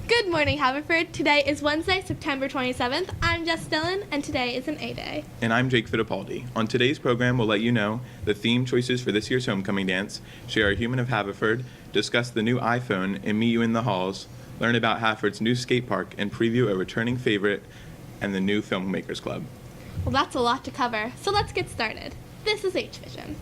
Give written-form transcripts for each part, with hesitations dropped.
Good morning, Haverford. Today is Wednesday, September 27th. I'm Jess Dillon, and today is an A-Day. And I'm Jake Fittipaldi. On today's program, we'll let you know the theme choices for this year's homecoming dance, share a human of Haverford, discuss the new iPhone, and meet you in the halls, learn about Haverford's new skate park, and preview a returning favorite and the new Filmmakers Club. Well, that's a lot to cover, so let's get started. This is H-Vision.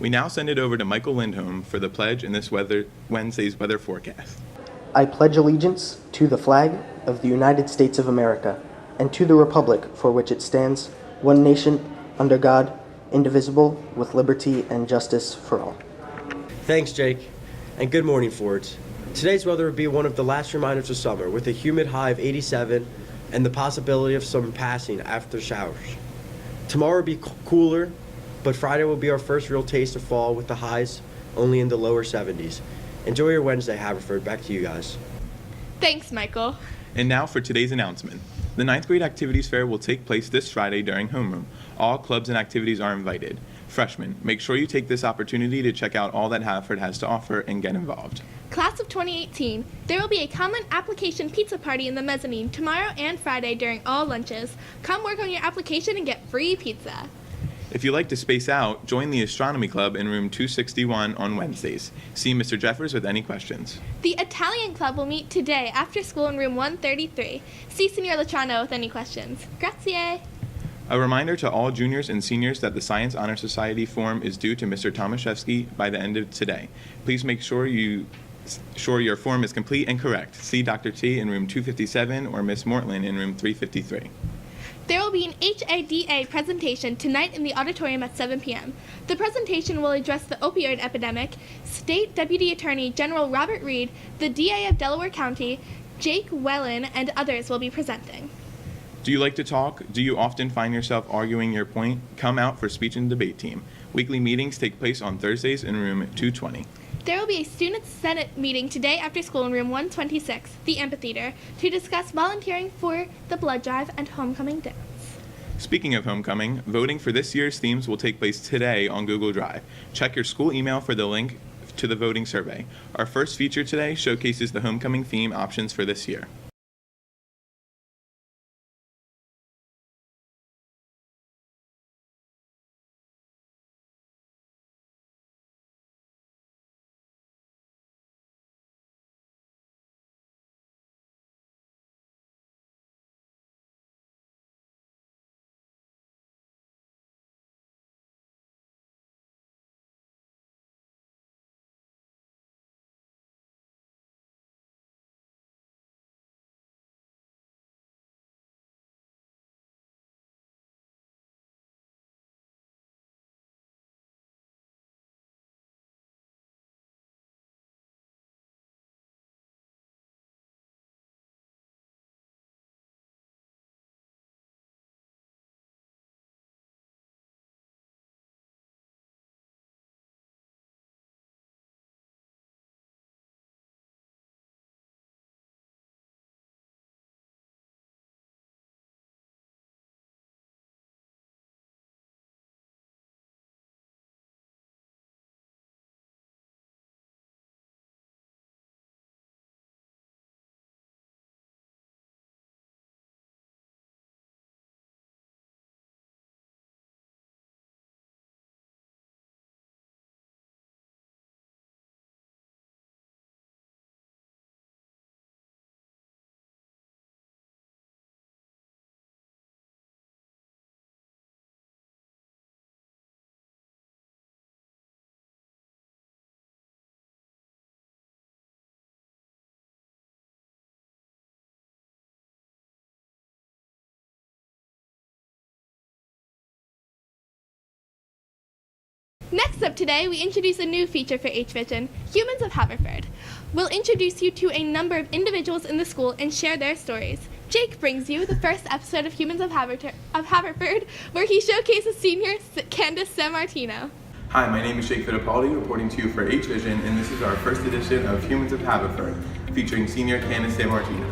We now send it over to Michael Lindholm for the pledge in this Wednesday's weather forecast. I pledge allegiance to the flag of the United States of America and to the republic for which it stands, one nation, under God, indivisible, with liberty and justice for all. Thanks, Jake, and good morning, Fords. Today's weather will be one of the last reminders of summer, with a humid high of 87 and the possibility of some passing after showers. Tomorrow will be cooler, but Friday will be our first real taste of fall with the highs only in the lower 70s. Enjoy your Wednesday, Haverford. Back to you guys. Thanks, Michael. And now for today's announcement. The 9th grade activities fair will take place this Friday during homeroom. All clubs and activities are invited. Freshmen, make sure you take this opportunity to check out all that Haverford has to offer and get involved. Class of 2018, there will be a common application pizza party in the mezzanine tomorrow and Friday during all lunches. Come work on your application and get free pizza. If you like to space out, join the Astronomy Club in room 261 on Wednesdays. See Mr. Jeffers with any questions. The Italian Club will meet today after school in room 133. See Signor Latrano with any questions. Grazie. A reminder to all juniors and seniors that the Science Honor Society form is due to Mr. Tomaszewski by the end of today. Please make sure your form is complete and correct. See Dr. T in room 257 or Miss Mortland in room 353. There will be an HADA presentation tonight in the auditorium at 7 p.m. The presentation will address the opioid epidemic. State Deputy Attorney General Robert Reed, the DA of Delaware County, Jake Wellen, and others will be presenting. Do you like to talk? Do you often find yourself arguing your point? Come out for speech and debate team. Weekly meetings take place on Thursdays in room 220. There will be a Student Senate meeting today after school in room 126, the amphitheater, to discuss volunteering for the blood drive and homecoming dance. Speaking of homecoming, voting for this year's themes will take place today on Google Drive. Check your school email for the link to the voting survey. Our first feature today showcases the homecoming theme options for this year. Next up today, we introduce a new feature for H-Vision, Humans of Haverford. We'll introduce you to a number of individuals in the school and share their stories. Jake brings you the first episode of Humans of Haverford, where he showcases senior Candace Sammartino. Hi, my name is Jake Fittipaldi, reporting to you for H-Vision, and this is our first edition of Humans of Haverford, featuring senior Candace Sammartino.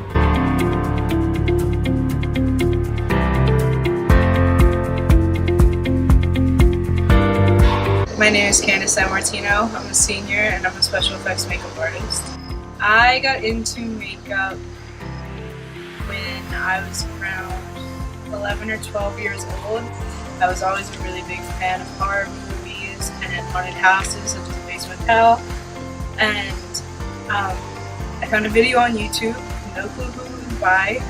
My name is Candace Sammartino. I'm a senior and I'm a special effects makeup artist. I got into makeup when I was around 11 or 12 years old. I was always a really big fan of horror movies and haunted houses such as The Bates Motel. And I found a video on YouTube, no clue who it was by,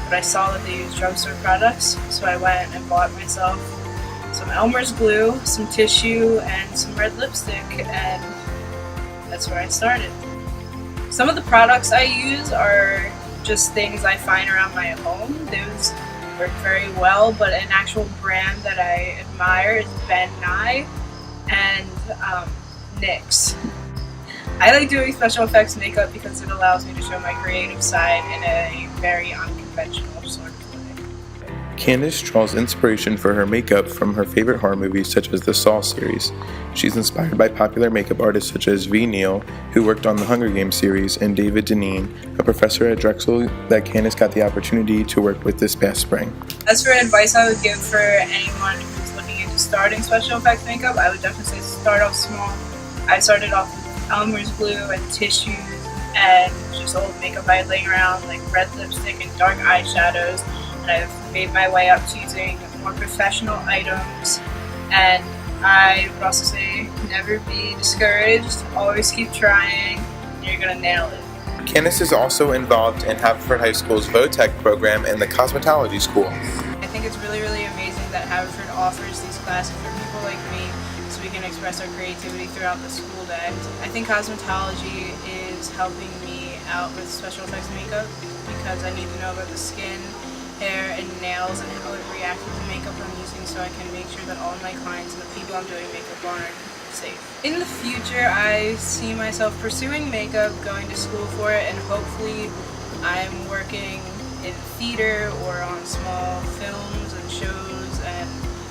but I saw that they used drugstore products, so I went and bought myself some Elmer's glue, some tissue, and some red lipstick, and that's where I started. Some of the products I use are just things I find around my home. Those work very well, but an actual brand that I admire is Ben Nye and NYX. I like doing special effects makeup because it allows me to show my creative side in a very unconventional sort of way. Candace draws inspiration for her makeup from her favorite horror movies such as the Saw series. She's inspired by popular makeup artists such as V. Neal, who worked on the Hunger Games series, and David Deneen, a professor at Drexel that Candace got the opportunity to work with this past spring. As for advice I would give for anyone who's looking into starting special effects makeup, I would definitely say start off small. I started off with Elmer's glue and tissues and just old makeup I had laying around, like red lipstick and dark eyeshadows. And I've made my way up to using more professional items, and I would also say never be discouraged, always keep trying, and you're gonna nail it. Candace is also involved in Haverford High School's VOTEC program and the cosmetology school. I think it's really, really amazing that Haverford offers these classes for people like me so we can express our creativity throughout the school day. I think cosmetology is helping me out with special effects makeup because I need to know about the skin, hair, and nails and how it reacts with the makeup I'm using so I can make sure that all my clients and the people I'm doing makeup on are safe. In the future, I see myself pursuing makeup, going to school for it, and hopefully I'm working in theater or on small films and shows and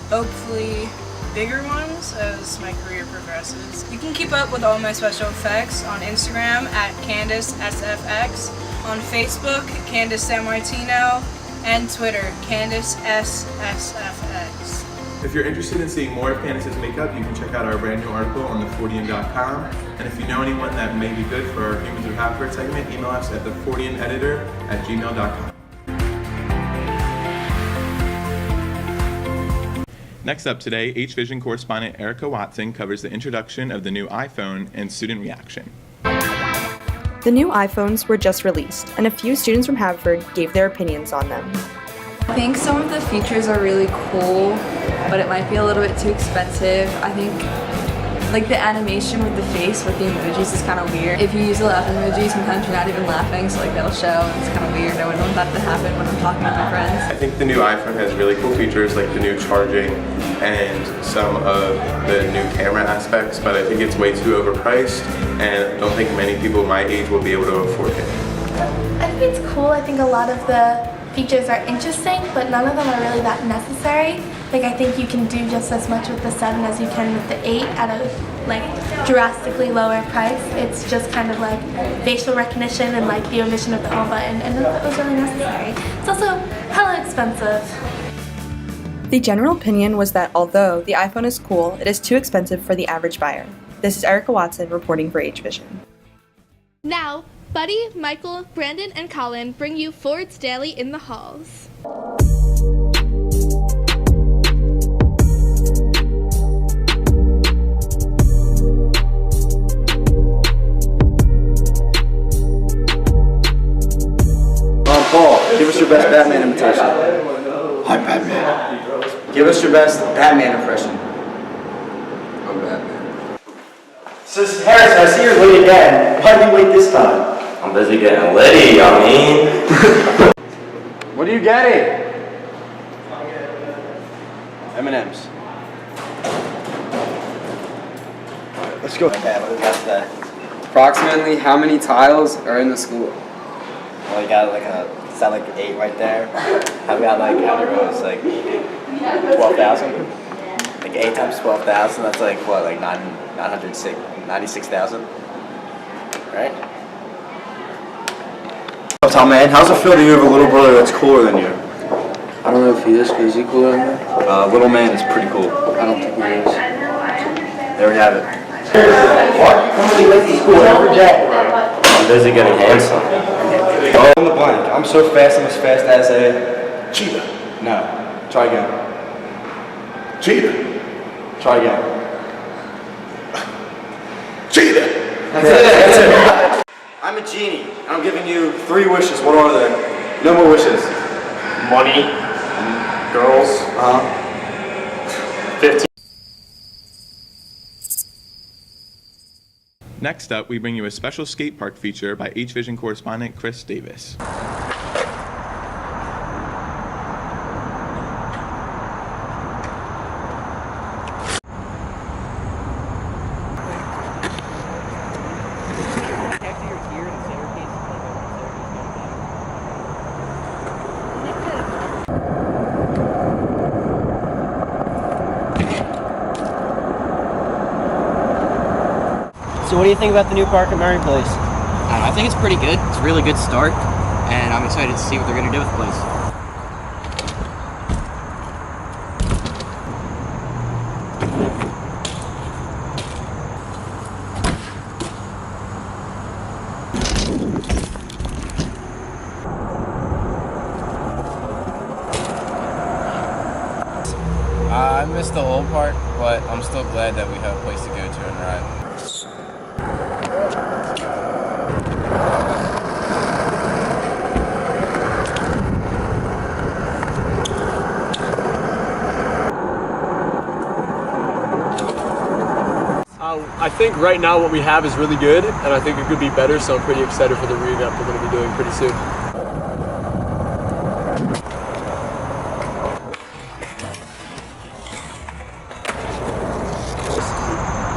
hopefully bigger ones as my career progresses. You can keep up with all my special effects on Instagram at CandaceSFX, on Facebook, Candace Sammartino, and Twitter, Candace SSFX. If you're interested in seeing more of Candace's makeup, you can check out our brand new article on thefortean.com. And if you know anyone that may be good for our Humans of Haverford segment, email us at theforteaneditor@gmail.com. Next up today, H-Vision correspondent Erica Watson covers the introduction of the new iPhone and student reaction. The new iPhones were just released, and a few students from Haverford gave their opinions on them. I think some of the features are really cool, but it might be a little bit too expensive. I think like the animation with the face with the emojis is kind of weird. If you use a laugh emoji, sometimes you're not even laughing, so like that'll show, and it's kind of weird. I wouldn't want that to happen when I'm talking with my friends. I think the new iPhone has really cool features like the new charging and some of the new camera aspects, but I think it's way too overpriced, and I don't think many people my age will be able to afford it. I think it's cool. I think a lot of the features are interesting, but none of them are really that necessary. Like, I think you can do just as much with the 7 as you can with the 8 at a drastically lower price. It's just kind of like facial recognition and like the omission of the home button, and none of it was really necessary. It's also hella expensive. The general opinion was that although the iPhone is cool, it is too expensive for the average buyer. This is Erica Watson reporting for H-Vision. Now, Buddy, Michael, Brandon, and Colin bring you Ford's Daily in the Halls. Paul, give us your best Batman imitation. I'm Batman. Give us your best Batman impression. I'm Batman. Sis Harris, I see you're late again. Why did you wait this time? I'm busy getting litty, I mean. What are you getting? M&M's. Let's go. Okay, what does that say? Approximately how many tiles are in the school? Well, you got like a set like 8 right there. I've got like how many rows? Like 12,000. Like 8 times 12,000. That's like what? Like 96,000. Right? Tom, man, how's it feel that you have a little brother that's cooler than you? I don't know if he is, because is he cooler than me? Little man is pretty cool. I don't think he is. There we have it. I'm busy getting handsome. Oh, in the blank. I'm so fast, I'm as fast as a cheetah. No. Try again. Cheetah. Try again. Cheetah. That's it. I'm a genie. I'm giving you 3 wishes. What are they? No more wishes. Money, girls, 15. Next up, we bring you a special skate park feature by H-Vision correspondent Chris Davis. So what do you think about the new park at Murray Place? I think it's pretty good. It's a really good start, and I'm excited to see what they're going to do with the place. I missed the whole park, but I'm still glad that we have a place to go to and ride. I think right now what we have is really good, and I think it could be better, so I'm pretty excited for the revamp we're going to be doing pretty soon.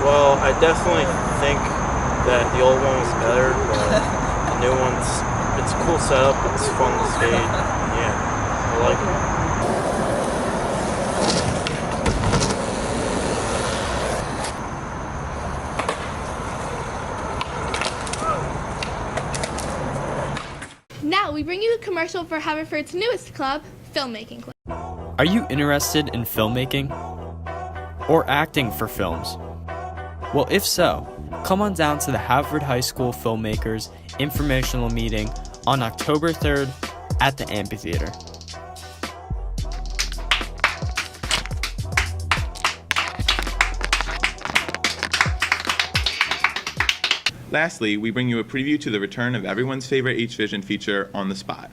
Well, I definitely think that the old one was better, but the new it's a cool setup, it's fun to skate, yeah, I like it. Now we bring you a commercial for Haverford's newest club, Filmmaking Club. Are you interested in filmmaking? Or acting for films? Well, if so, come on down to the Haverford High School Filmmakers informational meeting on October 3rd at the amphitheater. Lastly, we bring you a preview to the return of everyone's favorite H-Vision feature, On the Spot.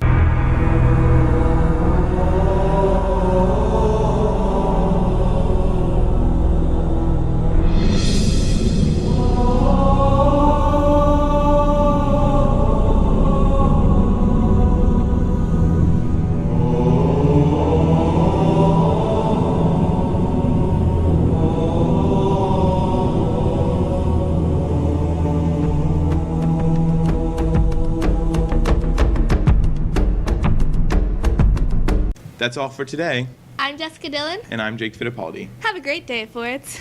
That's all for today. I'm Jessica Dillon. And I'm Jake Fittipaldi. Have a great day, Forts.